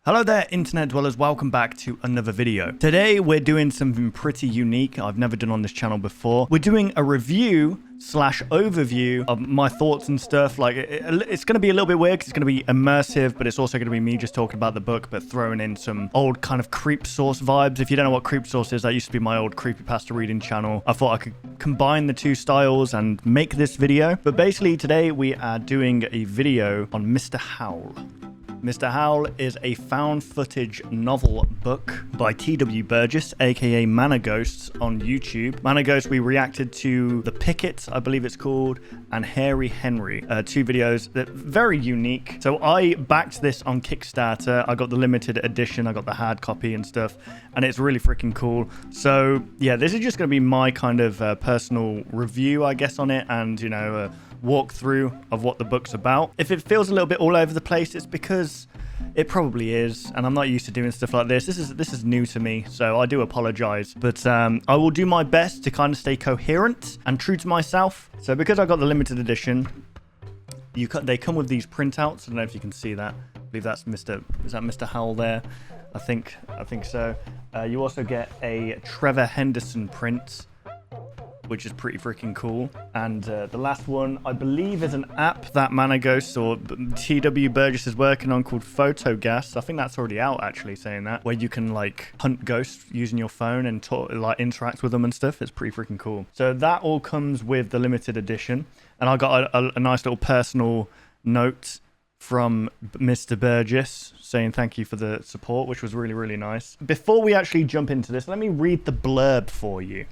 Hello there, internet dwellers. Welcome back to another video. Today, we're doing something pretty unique I've never done on this channel before. We're doing a review slash overview of my thoughts and stuff. Like, it's going to be a little bit weird because it's going to be immersive, but it's also going to be me just talking about the book, but throwing in some old kind of creep source vibes. If you don't know what creep source is, that used to be my old creepypasta reading channel. I thought I could combine the two styles and make this video. But basically, today we are doing a video on Mr. Howell. Mr. Howell is a found footage novel book by T.W. Burgess, aka Manor Ghosts, on YouTube. Manor Ghosts, we reacted to The Picket, I believe it's called, and Hairy Henry. Two videos that are very unique. So I backed this on Kickstarter. I got the limited edition, I got the hard copy and stuff, and it's really freaking cool. So yeah, this is just going to be my kind of personal review, I guess, on it, and you know, walkthrough of what the book's about. If it feels a little bit all over the place, it's because it probably is, and I'm not used to doing stuff like this. This is new to me, so I do apologize. But I will do my best to kind of stay coherent and true to myself. So because I got the limited edition, they come with these printouts. I don't know if you can see that. I believe that's is that Mr. Howell there? I think so. You also get a Trevor Henderson print, which is pretty freaking cool. And the last one, I believe, is an app that Manor Ghosts or T.W. Burgess is working on called Photogas. I think that's already out, actually, saying that, where you can like hunt ghosts using your phone and like interact with them and stuff. It's pretty freaking cool. So that all comes with the limited edition. And I got a nice little personal note from Mr. Burgess saying thank you for the support, which was really, really nice. Before we actually jump into this, let me read the blurb for you.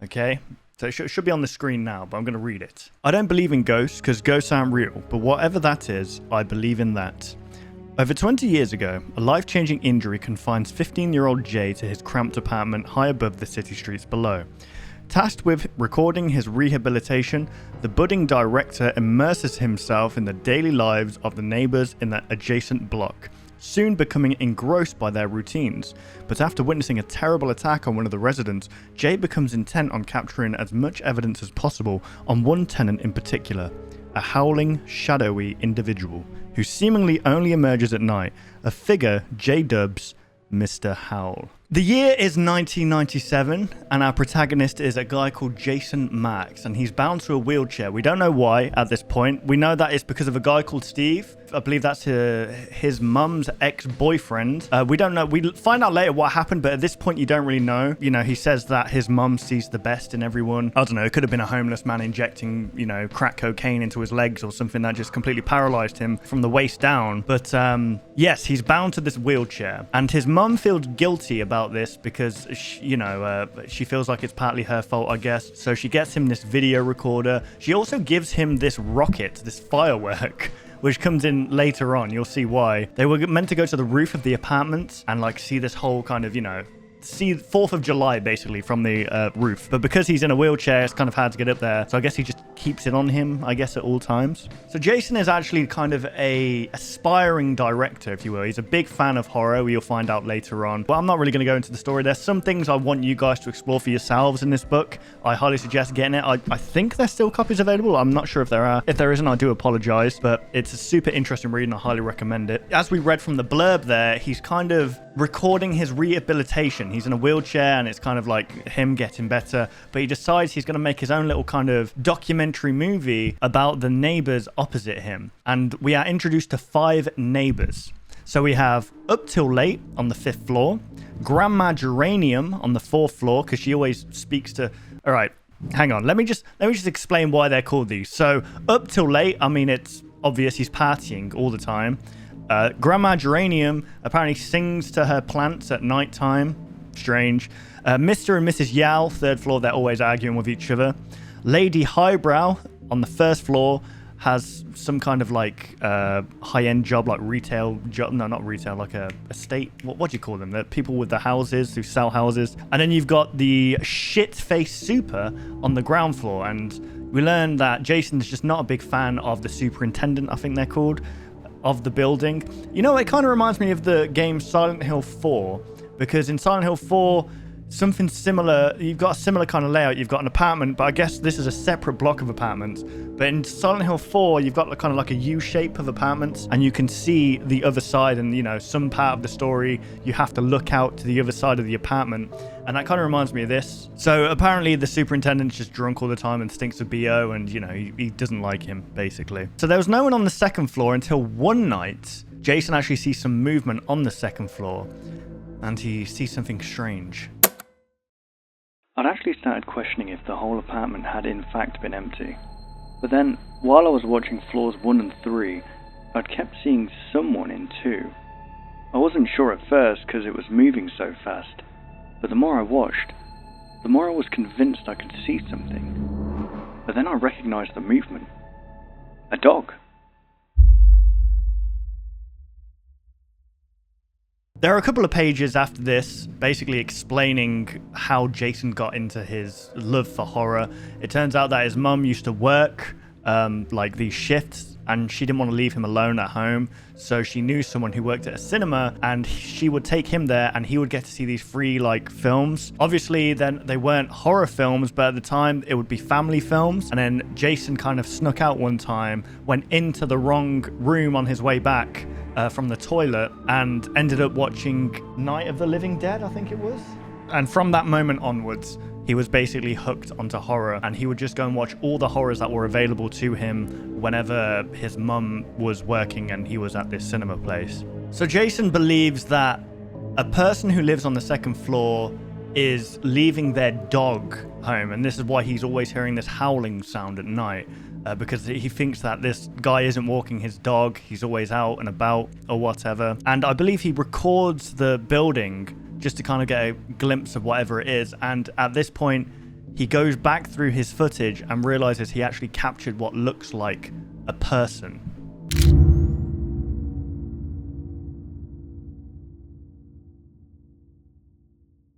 Okay? So it should be on the screen now, but I'm going to read it. I don't believe in ghosts because ghosts aren't real, but whatever that is, I believe in that. Over 20 years ago, a life-changing injury confines 15-year-old Jay to his cramped apartment high above the city streets below. Tasked with recording his rehabilitation, the budding director immerses himself in the daily lives of the neighbors in that adjacent block, soon becoming engrossed by their routines. But after witnessing a terrible attack on one of the residents, Jay becomes intent on capturing as much evidence as possible on one tenant in particular, a howling, shadowy individual who seemingly only emerges at night, a figure Jay dubs Mr. Howell. The year is 1997, and our protagonist is a guy called Jason Max, and he's bound to a wheelchair. We don't know why at this point. We know that it's because of a guy called Steve. I believe that's his mum's ex-boyfriend. We don't know. We find out later what happened, but at this point, you don't really know. You know, he says that his mum sees the best in everyone. I don't know. It could have been a homeless man injecting, you know, crack cocaine into his legs or something that just completely paralyzed him from the waist down. But yes, he's bound to this wheelchair, and his mum feels guilty about this because she feels like it's partly her fault, I guess. So she gets him this video recorder. She also gives him this rocket, this firework, which comes in later on. You'll see why. They were meant to go to the roof of the apartment and like see this whole kind of, you know, see 4th of July basically from the roof, but because he's in a wheelchair, it's kind of hard to get up there, so I guess he just keeps it on him, I guess, at all times. So Jason is actually kind of a aspiring director, if you will. He's a big fan of horror, you'll find out later on. Well, I'm not really going to go into the story. There's some things I want you guys to explore for yourselves in this book. I highly suggest getting it. I think there's still copies available. I'm not sure if there are. If there isn't, I do apologize, but it's a super interesting read and I highly recommend it. As we read from the blurb there, he's kind of recording his rehabilitation. He's in a wheelchair and it's kind of like him getting better, but he decides he's going to make his own little kind of documentary movie about the neighbors opposite him. And we are introduced to 5 neighbors. So we have Up Till Late on the 5th floor, Grandma Geranium on the 4th floor, because she always speaks to... All right, hang on. Let me just explain why they're called these. So Up Till Late, I mean, it's obvious he's partying all the time. Grandma Geranium apparently sings to her plants at night time. Strange. Mr. and Mrs. Yao, 3rd floor, they're always arguing with each other. Lady Highbrow on the 1st floor has some kind of like high-end job, like retail job. No, not retail, like a estate. What do you call them? The people with the houses who sell houses. And then you've got the shit-faced super on the ground floor. And we learn that Jason's just not a big fan of the superintendent, I think they're called, of the building. You know, it kind of reminds me of the game Silent Hill 4, because in Silent Hill 4, something similar. You've got a similar kind of layout. You've got an apartment, but I guess this is a separate block of apartments. But in Silent Hill 4, you've got kind of like a U shape of apartments, and you can see the other side. And you know, some part of the story, you have to look out to the other side of the apartment, and that kind of reminds me of this. So apparently, the superintendent's just drunk all the time and stinks of BO, and you know, he doesn't like him basically. So there was no one on the second floor until one night, Jason actually sees some movement on the second floor, and he sees something strange. I'd actually started questioning if the whole apartment had in fact been empty. But then, while I was watching floors 1 and 3, I'd kept seeing someone in 2. I wasn't sure at first because it was moving so fast, but the more I watched, the more I was convinced I could see something. But then I recognized the movement. A dog. There are a couple of pages after this basically explaining how Jason got into his love for horror. It turns out that his mum used to work like these shifts, and she didn't want to leave him alone at home, so she knew someone who worked at a cinema, and she would take him there and he would get to see these free like films. Obviously then they weren't horror films, but at the time it would be family films. And then Jason kind of snuck out one time, went into the wrong room on his way back from the toilet, and ended up watching Night of the Living Dead, I think it was. And from that moment onwards, he was basically hooked onto horror, and he would just go and watch all the horrors that were available to him whenever his mum was working and he was at this cinema place. So Jason believes that a person who lives on the second floor is leaving their dog home, and this is why he's always hearing this howling sound at night. Because he thinks that this guy isn't walking his dog, he's always out and about or whatever. And I believe he records the building just to kind of get a glimpse of whatever it is. And at this point, he goes back through his footage and realizes he actually captured what looks like a person.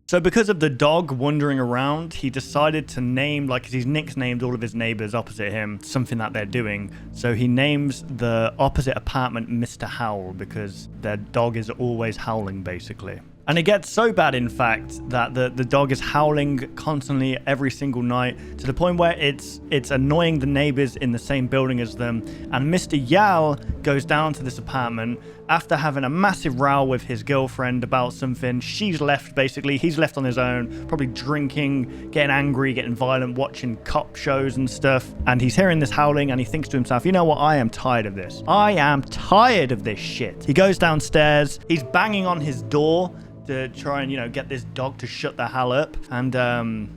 So because of the dog wandering around, he decided to name, like he's nicknamed all of his neighbors opposite him, something that they're doing. So he names the opposite apartment Mr Howell, because their dog is always howling basically. And it gets so bad, in fact, that the dog is howling constantly every single night, to the point where it's annoying the neighbors in the same building as them. And Mr. Howell goes down to this apartment after having a massive row with his girlfriend about something. She's left, basically. He's left on his own, probably drinking, getting angry, getting violent, watching cop shows and stuff. And he's hearing this howling, and he thinks to himself, you know what? I am tired of this. I am tired of this shit. He goes downstairs. He's banging on his door to try and, you know, get this dog to shut the hell up. And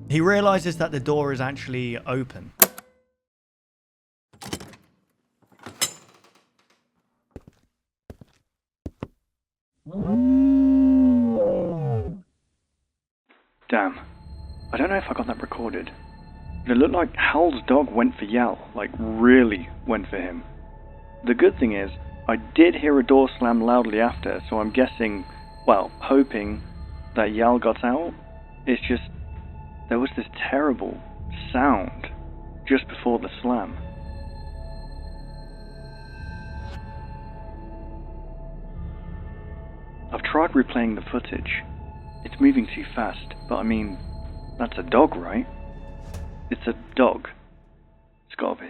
he realizes that the door is actually open. Damn. I don't know if I got that recorded, but it looked like Howl's dog went for Yal, like really went for him. The good thing is, I did hear a door slam loudly after, so I'm guessing, well, hoping that Yal got out. It's just, there was this terrible sound just before the slam. I've tried replaying the footage. It's moving too fast, but I mean, that's a dog, right? It's a dog. It's gotta be.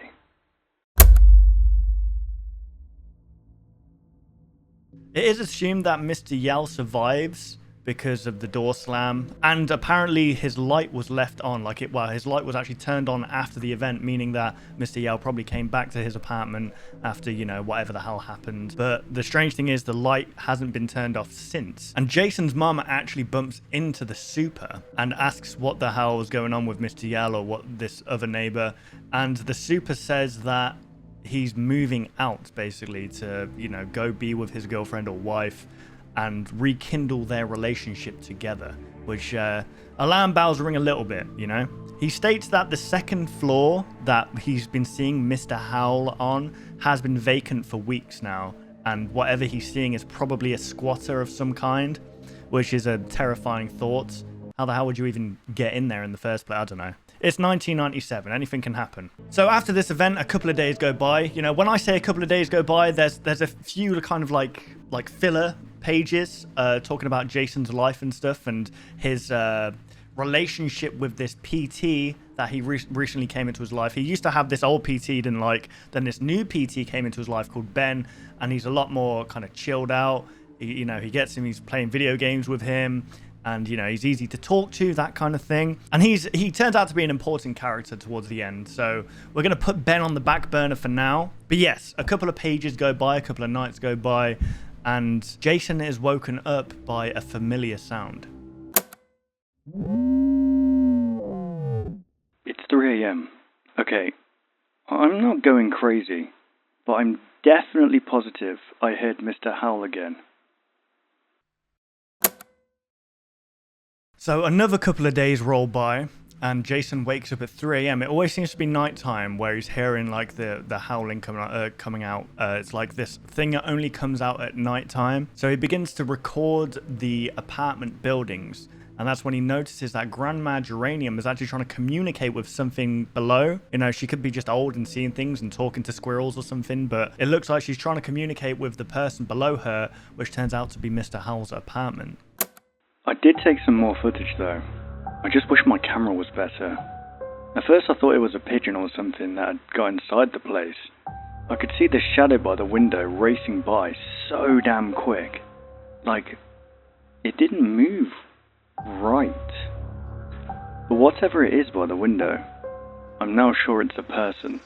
It is assumed that Mr. Yell survives because of the door slam, and apparently his light was left on, his light was actually turned on after the event, meaning that Mr. Yell probably came back to his apartment after, you know, whatever the hell happened. But the strange thing is the light hasn't been turned off since. And Jason's mum actually bumps into the super and asks what the hell was going on with Mr. Yell, or what this other neighbor, and the super says that he's moving out basically to, you know, go be with his girlfriend or wife and rekindle their relationship together, which alarm bells ring a little bit, you know. He states that the second floor that he's been seeing Mr. Howell on has been vacant for weeks now, and whatever he's seeing is probably a squatter of some kind, which is a terrifying thought. How the hell would you even get in there in the first place? I don't know. It's 1997. Anything can happen. So after this event, a couple of days go by. You know, when I say a couple of days go by, there's a few kind of like filler pages talking about Jason's life and stuff, and his relationship with this PT that he recently came into his life. He used to have this old PT he didn't like, then this new PT came into his life called Ben, and he's a lot more kind of chilled out. He gets him, he's playing video games with him, and he's easy to talk to, that kind of thing. And he turns out to be an important character towards the end, so we're going to put Ben on the back burner for now. But yes, a couple of pages go by, a couple of nights go by, and Jason is woken up by a familiar sound. It's 3 a.m. Okay, I'm not going crazy, but I'm definitely positive I heard Mr. Howell again. So another couple of days roll by, and Jason wakes up at 3 a.m. It always seems to be nighttime where he's hearing like the howling coming out. It's like this thing that only comes out at nighttime. So he begins to record the apartment buildings. And that's when he notices that Grandma Geranium is actually trying to communicate with something below. She could be just old and seeing things and talking to squirrels or something, but it looks like she's trying to communicate with the person below her, which turns out to be Mr. Howell's apartment. I did take some more footage though. I just wish my camera was better. At first I thought it was a pigeon or something that had got inside the place. I could see the shadow by the window racing by so damn quick. Like, it didn't move right. But whatever it is by the window, I'm now sure it's a person.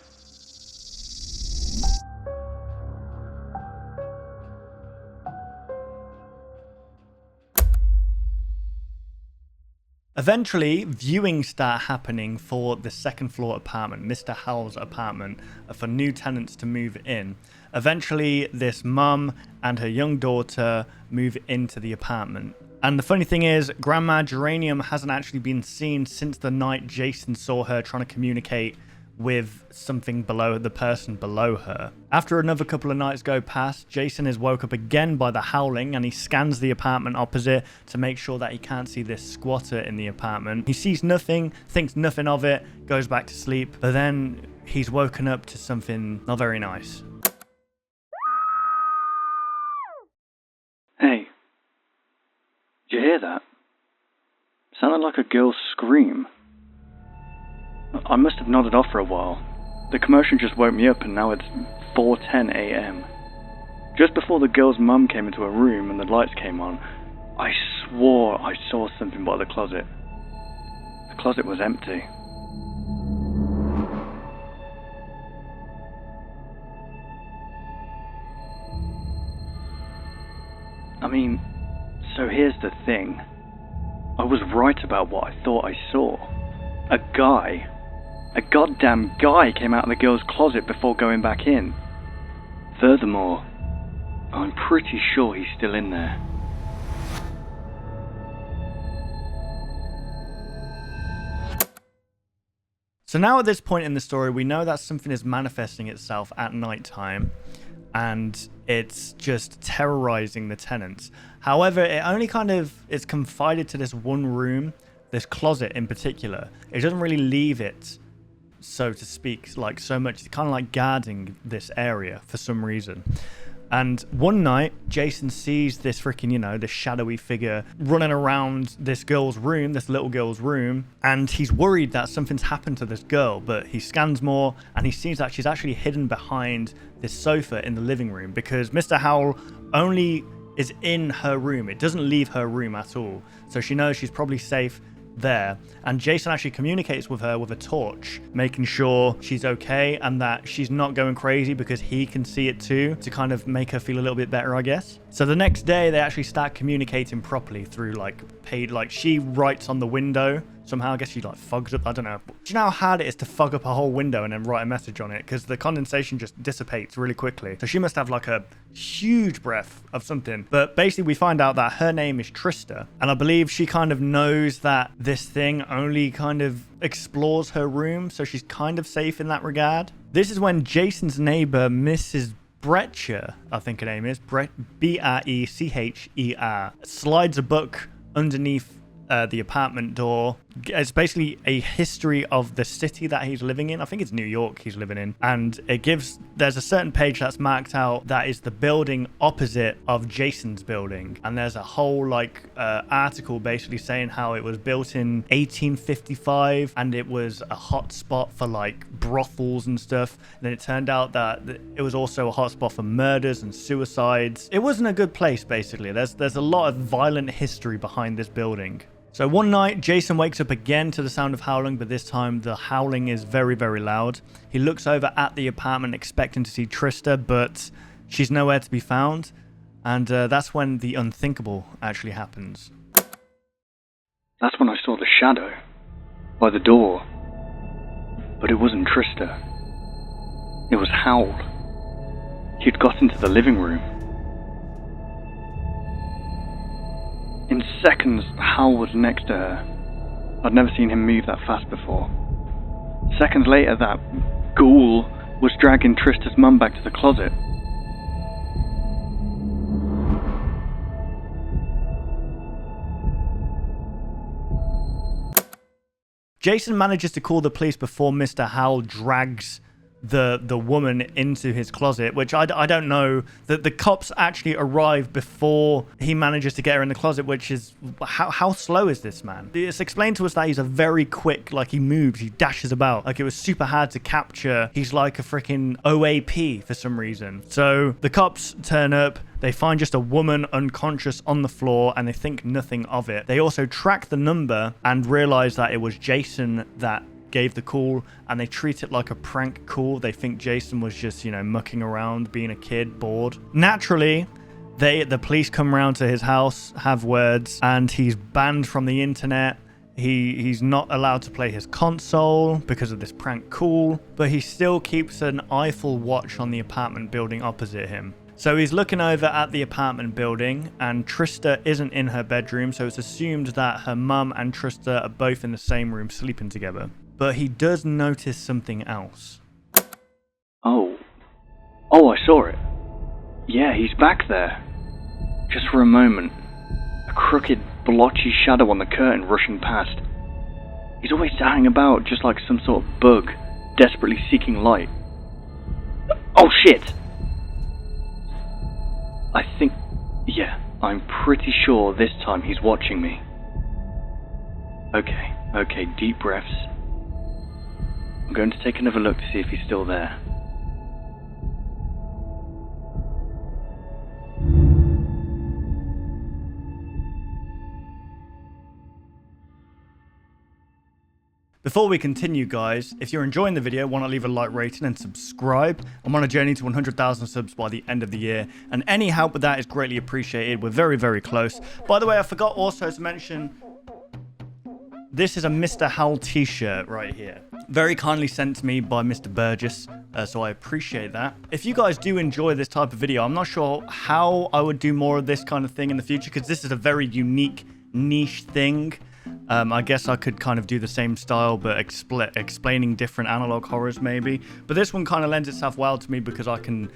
Eventually, viewings start happening for the second floor apartment, Mr. Howell's apartment, for new tenants to move in. Eventually, this mum and her young daughter move into the apartment. And the funny thing is, Grandma Geranium hasn't actually been seen since the night Jason saw her trying to communicate with something below, the person below her. After another couple of nights go past, Jason is woke up again by the howling, and he scans the apartment opposite to make sure that he can't see this squatter in the apartment. He sees nothing, thinks nothing of it, goes back to sleep, but then he's woken up to something not very nice. Hey, did you hear that? Sounded like a girl's scream. I must have nodded off for a while. The commotion just woke me up, and now it's 4:10 a.m. Just before the girl's mum came into her room and the lights came on, I swore I saw something by the closet. The closet was empty. I mean, so here's the thing. I was right about what I thought I saw. A goddamn guy came out of the girl's closet before going back in. Furthermore, I'm pretty sure he's still in there. So now at this point in the story, we know that something is manifesting itself at nighttime, and it's just terrorizing the tenants. However, it only is confided to this one room, this closet in particular. It doesn't really leave it, so to speak, like so much. It's kind of like guarding this area for some reason. And one night, Jason sees this freaking, this shadowy figure running around this girl's room, this little girl's room, and he's worried that something's happened to this girl, but he scans more, and he sees that she's actually hidden behind this sofa in the living room, because Mr. Howell only is in her room. It doesn't leave her room at all. So she knows she's probably safe there, and Jason actually communicates with her with a torch, making sure she's okay and that she's not going crazy, because he can see it too, to kind of make her feel a little bit better, I guess. So the next day they actually start communicating properly through she writes on the window somehow. I guess she fogs up, I don't know. Do you know how hard it is to fog up a whole window and then write a message on it? Because the condensation just dissipates really quickly. So she must have a huge breath of something. But basically we find out that her name is Trista, and I believe she kind of knows that this thing only kind of explores her room, so she's kind of safe in that regard. This is when Jason's neighbor, Mrs. Brecher, I think her name is, Brecher, slides a book underneath the apartment door. It's basically a history of the city that he's living in. I think it's New York he's living in. And there's a certain page that's marked out that is the building opposite of Jason's building. And there's a whole article basically saying how it was built in 1855 and it was a hot spot for brothels and stuff. And then it turned out that it was also a hot spot for murders and suicides. It wasn't a good place, basically. There's a lot of violent history behind this building. So one night, Jason wakes up again to the sound of howling, but this time the howling is very, very loud. He looks over at the apartment expecting to see Trista, but she's nowhere to be found. And that's when the unthinkable actually happens. That's when I saw the shadow by the door. But it wasn't Trista. It was Howl. He'd got into the living room. In seconds, Howl was next to her. I'd never seen him move that fast before. Seconds later, that ghoul was dragging Trista's mum back to the closet. Jason manages to call the police before Mr. Howell drags the woman into his closet, which I don't know. That the cops actually arrive before he manages to get her in the closet, which is how slow is this man? It's explained to us that he's a very quick, he moves, he dashes about. It was super hard to capture. He's like a freaking OAP for some reason. So the cops turn up. They find just a woman unconscious on the floor and they think nothing of it. They also track the number and realize that it was Jason that gave the call, and they treat it like a prank call. They think Jason was just, mucking around, being a kid, bored. Naturally, the police come around to his house, have words, and he's banned from the internet. He's not allowed to play his console because of this prank call, but he still keeps an eyeful watch on the apartment building opposite him. So he's looking over at the apartment building, and Trista isn't in her bedroom, so it's assumed that her mum and Trista are both in the same room sleeping together. But he does notice something else. Oh, I saw it. Yeah, he's back there. Just for a moment. A crooked, blotchy shadow on the curtain rushing past. He's always darting about, just like some sort of bug, desperately seeking light. Oh shit! I'm pretty sure this time he's watching me. Okay, deep breaths. I'm going to take another look to see if he's still there. Before we continue, guys, if you're enjoying the video, why not leave a like rating and subscribe? I'm on a journey to 100,000 subs by the end of the year, and any help with that is greatly appreciated. We're very, very close. By the way, I forgot also to mention, this is a Mr. Howell t-shirt right here. Very kindly sent to me by Mr. Burgess, so I appreciate that. If you guys do enjoy this type of video, I'm not sure how I would do more of this kind of thing in the future, because this is a very unique, niche thing. I guess I could kind of do the same style, but explaining different analog horrors maybe. But this one kind of lends itself well to me because I can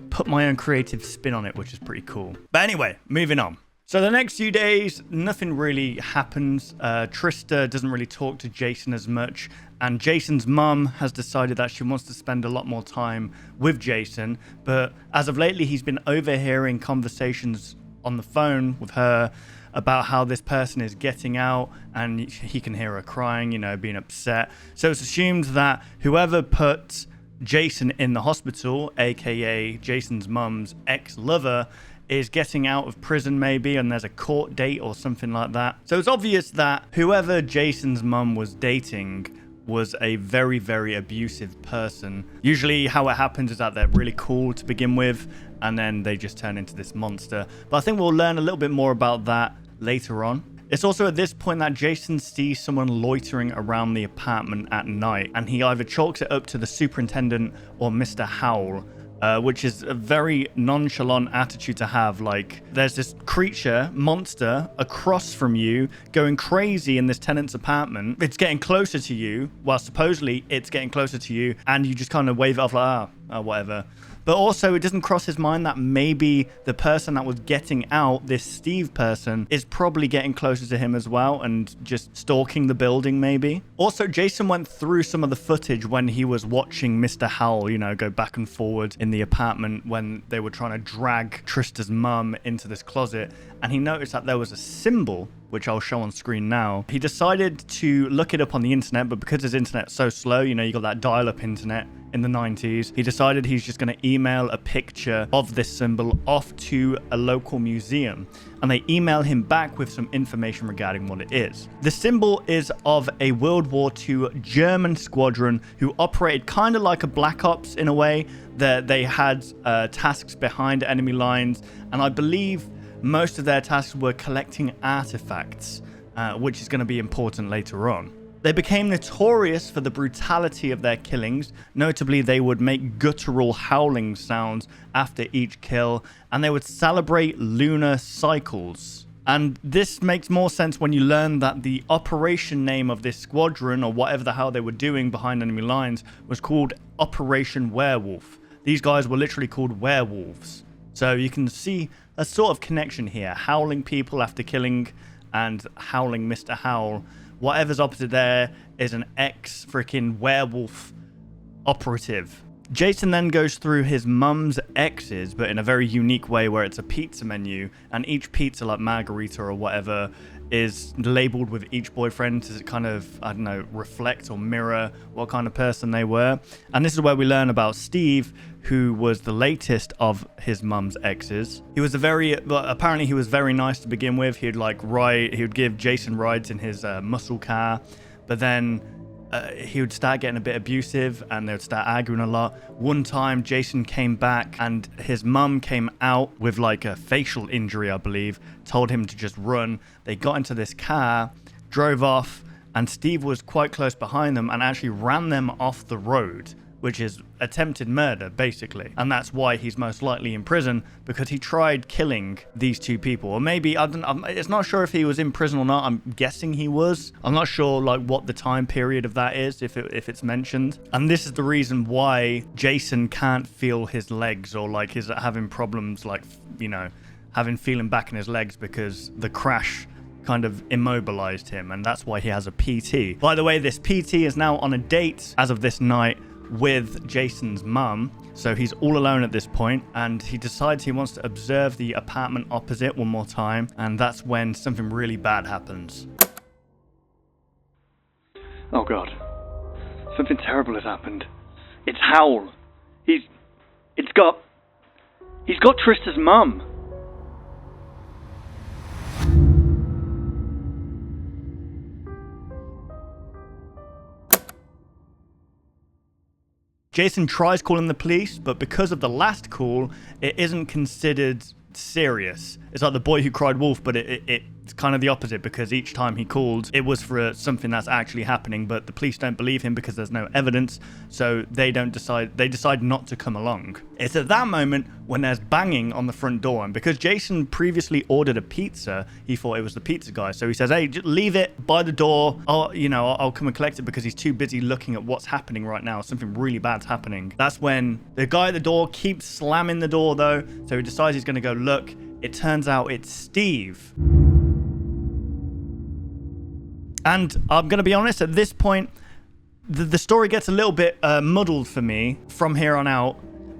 put my own creative spin on it, which is pretty cool. But anyway, moving on. So the next few days, nothing really happens. Trista doesn't really talk to Jason as much. And Jason's mum has decided that she wants to spend a lot more time with Jason. But as of lately, he's been overhearing conversations on the phone with her about how this person is getting out, and he can hear her crying, being upset. So it's assumed that whoever put Jason in the hospital, aka Jason's mum's ex-lover, is getting out of prison maybe, and there's a court date or something like that. So it's obvious that whoever Jason's mum was dating was a very, very abusive person. Usually how it happens is that they're really cool to begin with, and then they just turn into this monster. But I think we'll learn a little bit more about that later on. It's also at this point that Jason sees someone loitering around the apartment at night, and he either chalks it up to the superintendent or Mr. Howell, which is a very nonchalant attitude to have. Like, there's this creature, monster, across from you, going crazy in this tenant's apartment. It's getting closer to you, well, supposedly it's getting closer to you, and you just kind of wave it off like, oh, whatever. But also it doesn't cross his mind that maybe the person that was getting out, this Steve person, is probably getting closer to him as well and just stalking the building maybe. Also, Jason went through some of the footage when he was watching Mr. Howell, you know, go back and forward in the apartment when they were trying to drag Trista's mum into this closet, and he noticed that there was a symbol, which I'll show on screen now. He decided to look it up on the internet, but because his internet's so slow, you know, you got that dial-up internet in the 90s, he decided he's just going to email a picture of this symbol off to a local museum, and they email him back with some information regarding what it is. The symbol is of a World War II German squadron who operated kind of like a Black Ops in a way, that they had tasks behind enemy lines, and I believe most of their tasks were collecting artifacts, which is going to be important later on. They became notorious for the brutality of their killings. Notably, they would make guttural howling sounds after each kill, and they would celebrate lunar cycles. And this makes more sense when you learn that the operation name of this squadron, or whatever the hell they were doing behind enemy lines, was called Operation Werewolf. These guys were literally called werewolves. So you can see a sort of connection here. Howling people after killing and howling Mr. Howell. Whatever's opposite there is an ex-freaking werewolf operative. Jason then goes through his mum's exes, but in a very unique way where it's a pizza menu, and each pizza, like margarita or whatever, is labeled with each boyfriend to kind of, I don't know, reflect or mirror what kind of person they were. And this is where we learn about Steve, who was the latest of his mum's exes. He was apparently he was very nice to begin with. He would give Jason rides in his muscle car, but then he would start getting a bit abusive and they would start arguing a lot. One time Jason came back and his mum came out with like a facial injury, I believe, told him to just run. They got into this car, drove off, and Steve was quite close behind them and actually ran them off the road, which is attempted murder, basically. And that's why he's most likely in prison, because he tried killing these two people. Or maybe, it's not sure if he was in prison or not. I'm guessing he was. I'm not sure like what the time period of that is, if it's mentioned. And this is the reason why Jason can't feel his legs, or like he's having problems, like, you know, having feeling back in his legs, because the crash kind of immobilized him, and that's why he has a PT. By the way, this PT is now on a date as of this night with Jason's mum, so he's all alone at this point, and he decides he wants to observe the apartment opposite one more time, and that's when something really bad happens. Oh god. Something terrible has happened. It's Howl. He's got Trista's mum. Jason tries calling the police, but because of the last call, it isn't considered serious. It's like the boy who cried wolf, but it's kind of the opposite, because each time he called, it was for something that's actually happening, but the police don't believe him because there's no evidence, so they decide not to come along. It's at that moment when there's banging on the front door, and because Jason previously ordered a pizza, he thought it was the pizza guy, so he says, hey, just leave it by the door, I'll come and collect it, because he's too busy looking at what's happening right now. Something really bad's happening. That's when the guy at the door keeps slamming the door though, so he decides he's going to go look. It turns out it's Steve. And I'm going to be honest, at this point, the story gets a little bit muddled for me from here on out,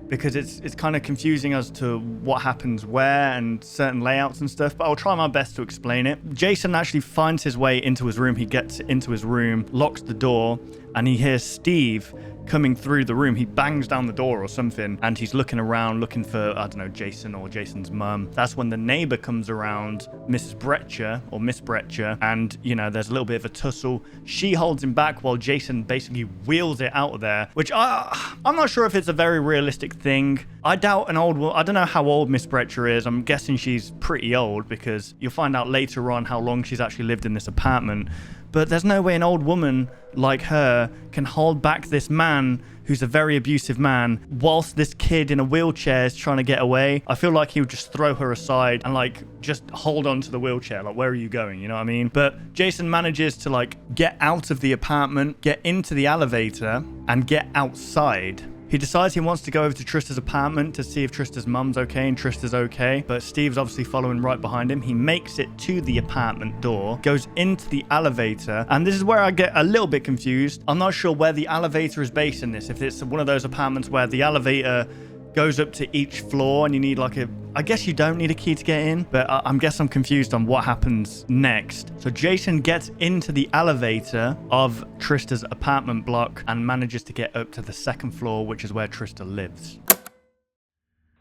because it's kind of confusing as to what happens where and certain layouts and stuff, but I'll try my best to explain it. Jason actually finds his way into his room. He gets into his room, locks the door, and he hears Steve coming through the room. He bangs down the door or something, and he's looking around, looking for, I don't know, Jason or Jason's mum. That's when the neighbor comes around, Mrs. Bretcher, or Miss Bretcher, and, you know, there's a little bit of a tussle. She holds him back while Jason basically wheels it out of there, which I'm not sure if it's a very realistic thing. I doubt an old woman. I don't know how old Miss Bretcher is. I'm guessing she's pretty old, because you'll find out later on how long she's actually lived in this apartment. But there's no way an old woman like her can hold back this man who's a very abusive man whilst this kid in a wheelchair is trying to get away. I feel like he would just throw her aside and like just hold on to the wheelchair. Like, where are you going? You know what I mean? But Jason manages to like get out of the apartment, get into the elevator, and get outside. He decides he wants to go over to Trista's apartment to see if Trista's mum's okay and Trista's okay, but Steve's obviously following right behind him. He makes it to the apartment door, goes into the elevator, and this is where I get a little bit confused. I'm not sure where the elevator is based in this, if it's one of those apartments where the elevator goes up to each floor and you need like I guess you don't need a key to get in, but I guess I'm confused on what happens next. So Jason gets into the elevator of Trista's apartment block and manages to get up to the second floor, which is where Trista lives.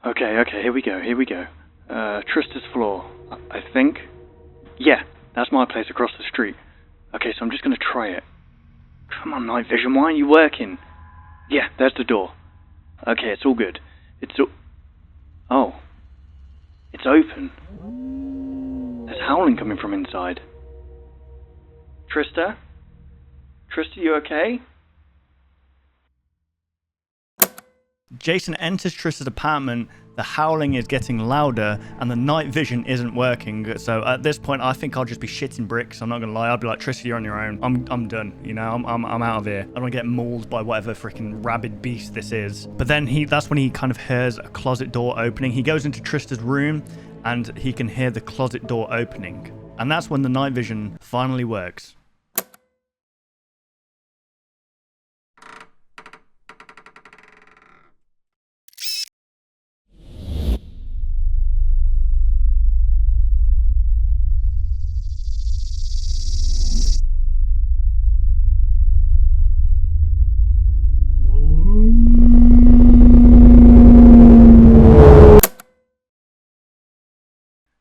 Okay, here we go. Trista's floor, I think. Yeah, that's my place across the street. Okay, so I'm just gonna try it. Come on, night vision, why aren't you working? Yeah, there's the door. Okay, it's all good. Oh. It's open. There's howling coming from inside. Trista? Trista, you okay? Jason enters Trista's apartment, the howling is getting louder, and the night vision isn't working. So at this point, I think I'll just be shitting bricks. I'm not gonna lie. I'll be like, Trista, you're on your own. I'm done. You know, I'm out of here. I don't want to get mauled by whatever freaking rabid beast this is. But then that's when he kind of hears a closet door opening. He goes into Trista's room, and he can hear the closet door opening. And that's when the night vision finally works.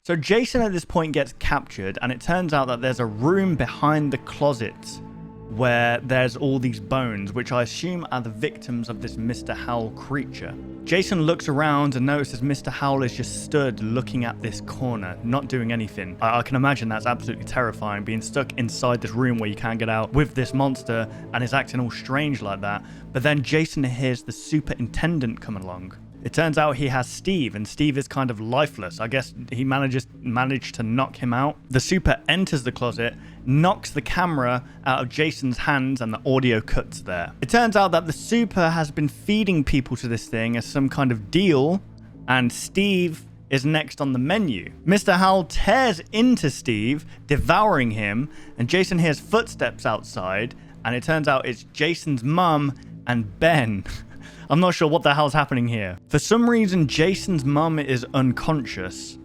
So Jason at this point gets captured, and it turns out that there's a room behind the closet where there's all these bones, which I assume are the victims of this Mr. Howell creature. Jason looks around and notices Mr. Howell is just stood looking at this corner, not doing anything. I can imagine that's absolutely terrifying, being stuck inside this room where you can't get out with this monster and is acting all strange like that. But then Jason hears the superintendent come along. It turns out he has Steve, and Steve is kind of lifeless. I guess he managed to knock him out. The super enters the closet, knocks the camera out of Jason's hands, and the audio cuts there. It turns out that the super has been feeding people to this thing as some kind of deal, and Steve is next on the menu. Mr. Howell tears into Steve, devouring him, and Jason hears footsteps outside, and it turns out it's Jason's mum and Ben. I'm not sure what the hell's happening here. For some reason, Jason's mum is unconscious,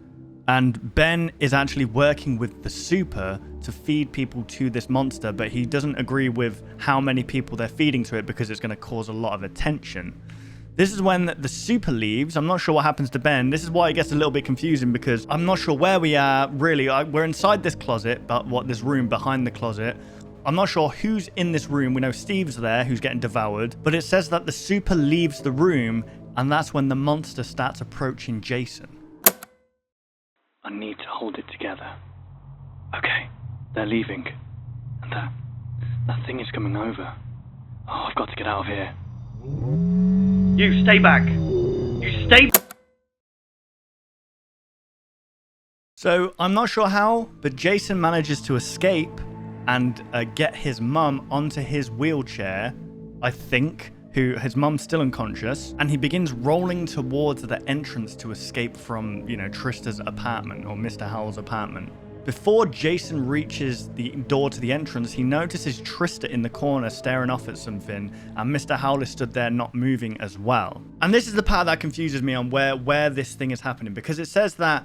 and Ben is actually working with the super to feed people to this monster, but he doesn't agree with how many people they're feeding to it because it's going to cause a lot of attention. This is when the super leaves. I'm not sure what happens to Ben. This is why it gets a little bit confusing because I'm not sure where we are, really. We're inside this closet, but this room behind the closet. I'm not sure who's in this room. We know Steve's there, who's getting devoured. But it says that the super leaves the room, and that's when the monster starts approaching Jason. I need to hold it together. Okay, they're leaving. And that thing is coming over. Oh, I've got to get out of here. You, stay back! You stay back! So, I'm not sure how, but Jason manages to escape and get his mum onto his wheelchair, I think, his mum's still unconscious, and he begins rolling towards the entrance to escape from, Trista's apartment, or Mr. Howell's apartment. Before Jason reaches the door to the entrance, he notices Trista in the corner staring off at something, and Mr. Howell is stood there not moving as well. And this is the part that confuses me on where this thing is happening, because it says that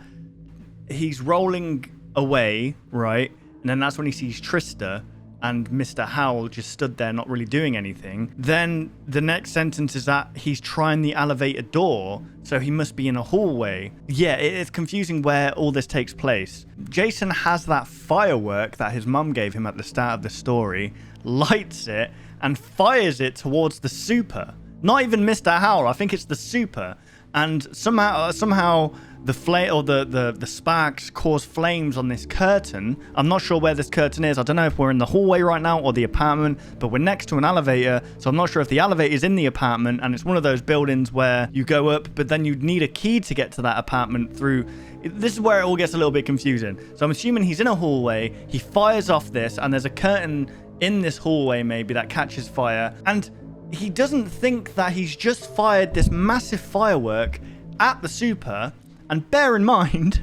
he's rolling away, right? And then that's when he sees Trista and Mr. Howell just stood there not really doing anything. Then the next sentence is that he's trying the elevator door, so he must be in a hallway. Yeah, it's confusing where all this takes place. Jason has that firework that his mum gave him at the start of the story, lights it, and fires it towards the super. Not even Mr. Howell, I think it's the super. And somehow the flame or the sparks cause flames on this curtain. I'm not sure where this curtain is. I don't know if we're in the hallway right now or the apartment, but we're next to an elevator, so I'm not sure if the elevator is in the apartment, and it's one of those buildings where you go up, but then you need a key to get to that apartment through. This is where it all gets a little bit confusing. So I'm assuming he's in a hallway, he fires off this, and there's a curtain in this hallway maybe that catches fire, and he doesn't think that he's just fired this massive firework at the super. And bear in mind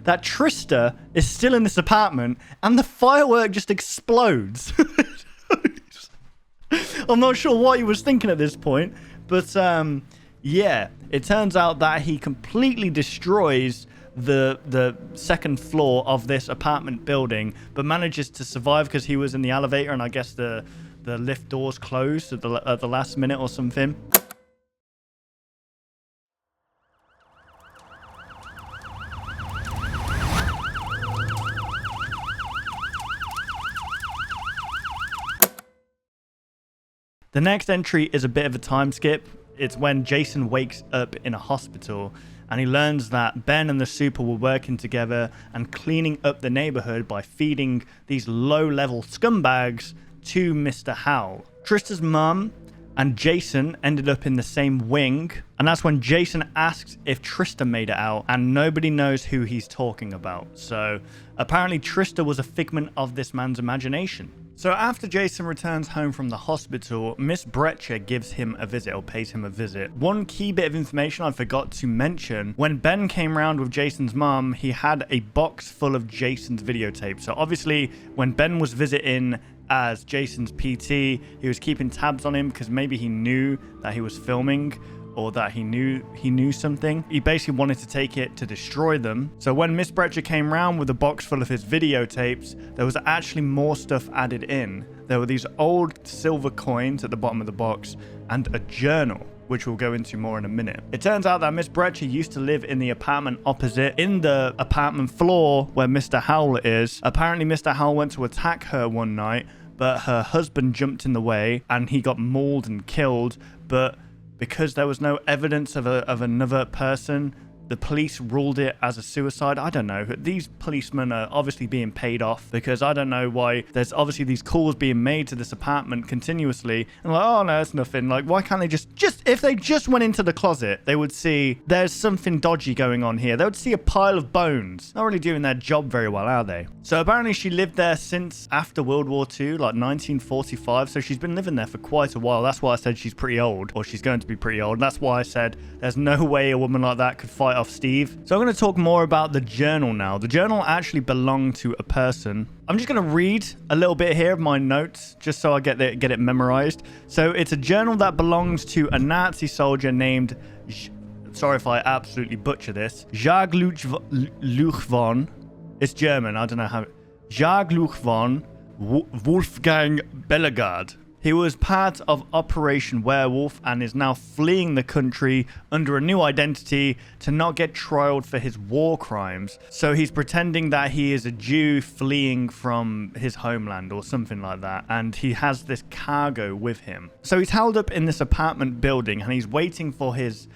that Trista is still in this apartment and the firework just explodes. I'm not sure what he was thinking at this point, but yeah, it turns out that he completely destroys the second floor of this apartment building, but manages to survive because he was in the elevator, and I guess the lift doors closed at the last minute or something. The next entry is a bit of a time skip. It's when Jason wakes up in a hospital and he learns that Ben and the super were working together and cleaning up the neighborhood by feeding these low-level scumbags to Mr. Howell. Trista's mum and Jason ended up in the same wing, and that's when Jason asks if Trista made it out, and nobody knows who he's talking about. So apparently Trista was a figment of this man's imagination. So after Jason returns home from the hospital, Miss Brecher gives him a visit, or pays him a visit. One key bit of information I forgot to mention: when Ben came round with Jason's mum, he had a box full of Jason's videotapes. So obviously when Ben was visiting as Jason's PT, he was keeping tabs on him because maybe he knew that he was filming, or that he knew something. He basically wanted to take it to destroy them. So when Miss Brecher came round with a box full of his videotapes, there was actually more stuff added in. There were these old silver coins at the bottom of the box and a journal, which we'll go into more in a minute. It turns out that Miss Brecher used to live in the apartment opposite, in the apartment floor where Mr. Howell is. Apparently Mr. Howell went to attack her one night, but her husband jumped in the way and he got mauled and killed. But because there was no evidence of another person, the police ruled it as a suicide. I don't know. These policemen are obviously being paid off, because I don't know why there's obviously these calls being made to this apartment continuously. And like, oh no, it's nothing. Like, why can't they just if they just went into the closet, they would see there's something dodgy going on here. They would see a pile of bones. Not really doing their job very well, are they? So apparently she lived there since after World War II, like 1945. So she's been living there for quite a while. That's why I said she's pretty old, or she's going to be pretty old. And that's why I said there's no way a woman like that could fight off Steve. So I'm going to talk more about the journal now. The journal actually belonged to a person. I'm just going to read a little bit here of my notes just so I get it memorized. So it's a journal that belongs to a Nazi soldier named, sorry if I absolutely butcher this, Jagluch von, it's German, I don't know how, Jagluch von Wolfgang Bellegarde. He was part of Operation Werewolf and is now fleeing the country under a new identity to not get trialed for his war crimes. So he's pretending that he is a Jew fleeing from his homeland or something like that. And he has this cargo with him. So he's held up in this apartment building and he's waiting for his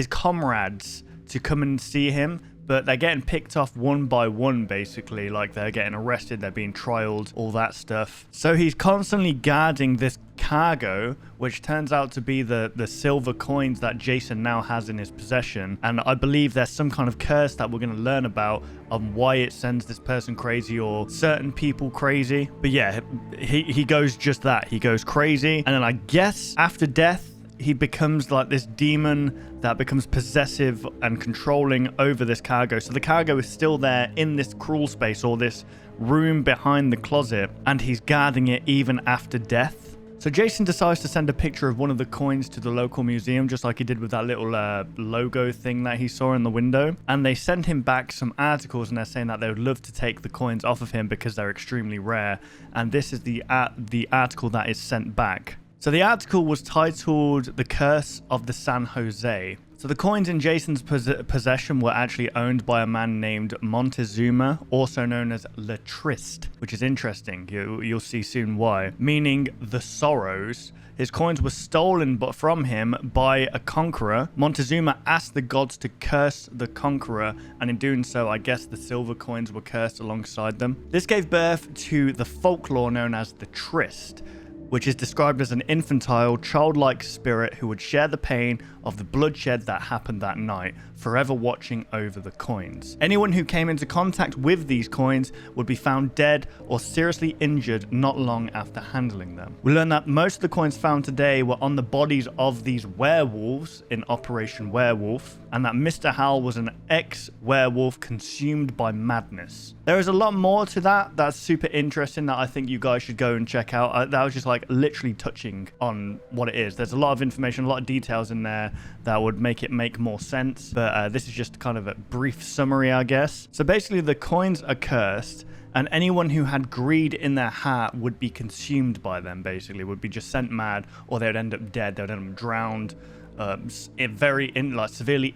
comrades to come and see him. But they're getting picked off one by one, basically. Like, they're getting arrested, they're being trialed, all that stuff. So he's constantly guarding this cargo, which turns out to be the silver coins that Jason now has in his possession. And I believe there's some kind of curse that we're going to learn about on why it sends this person crazy, or certain people crazy. But yeah, he goes just that. He goes crazy. And then I guess after death, he becomes like this demon that becomes possessive and controlling over this cargo. So the cargo is still there in this crawl space, or this room behind the closet, and he's guarding it even after death. So Jason decides to send a picture of one of the coins to the local museum, just like he did with that little logo thing that he saw in the window. And they send him back some articles, and they're saying that they would love to take the coins off of him because they're extremely rare. And this is the article that is sent back. So the article was titled The Curse of the San Jose. So the coins in Jason's possession were actually owned by a man named Montezuma, also known as Le Triste, which is interesting. You'll see soon why. Meaning the sorrows. His coins were stolen from him by a conqueror. Montezuma asked the gods to curse the conqueror, and in doing so, I guess the silver coins were cursed alongside them. This gave birth to the folklore known as the Triste, which is described as an infantile, childlike spirit who would share the pain of the bloodshed that happened that night, forever watching over the coins. Anyone who came into contact with these coins would be found dead or seriously injured not long after handling them. We learn that most of the coins found today were on the bodies of these werewolves in Operation Werewolf, and that Mr. Howell was an ex-werewolf consumed by madness. There is a lot more to that that's super interesting that I think you guys should go and check out. That was just like literally touching on what it is. There's a lot of information, a lot of details in there that would make it make more sense, but this is just kind of a brief summary, I guess. So basically the coins are cursed, and anyone who had greed in their heart would be consumed by them, basically, would be just sent mad, or they'd end up dead, they'd end up drowned, severely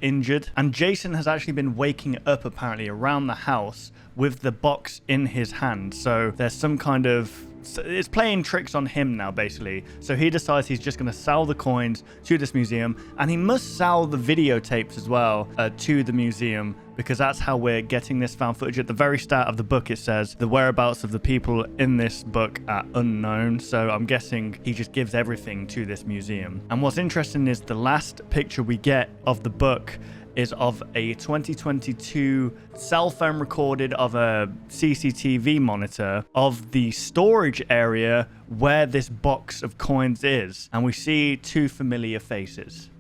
injured. And Jason has actually been waking up apparently around the house with the box in his hand. So there's some kind of, it's playing tricks on him now, basically. So he decides he's just going to sell the coins to this museum, and he must sell the videotapes as well to the museum, because that's how we're getting this found footage. At the very start of the book, it says the whereabouts of the people in this book are unknown. So I'm guessing he just gives everything to this museum. And what's interesting is the last picture we get of the book is of a 2022 cell phone recorded of a CCTV monitor of the storage area where this box of coins is. And we see two familiar faces.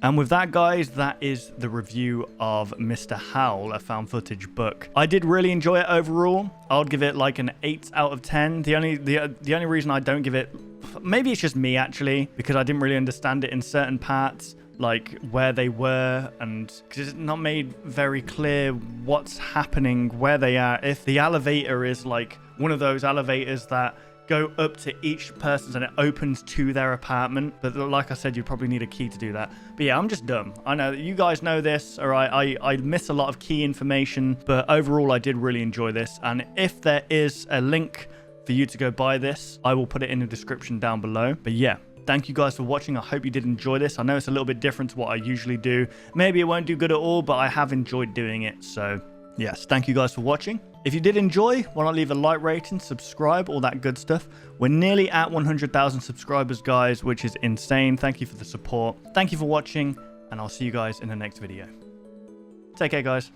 And with that, guys, that is the review of Mr. Howell, a found footage book. I did really enjoy it overall. I would give it like an 8 out of 10. The only reason I don't give it, maybe it's just me actually, because I didn't really understand it in certain parts, like where they were, and because it's not made very clear what's happening, where they are. If the elevator is like one of those elevators that go up to each person's and it opens to their apartment, but like I said, you probably need a key to do that. But yeah, I'm just dumb. I know you guys know this, or I miss a lot of key information, but overall I did really enjoy this. And if there is a link for you to go buy this, I will put it in the description down below. But yeah, thank you guys for watching. I hope you did enjoy this. I know it's a little bit different to what I usually do. Maybe it won't do good at all, but I have enjoyed doing it. So yes, thank you guys for watching. If you did enjoy, why not leave a like rating, subscribe, all that good stuff. We're nearly at 100,000 subscribers, guys, which is insane. Thank you for the support. Thank you for watching, and I'll see you guys in the next video. Take care, guys.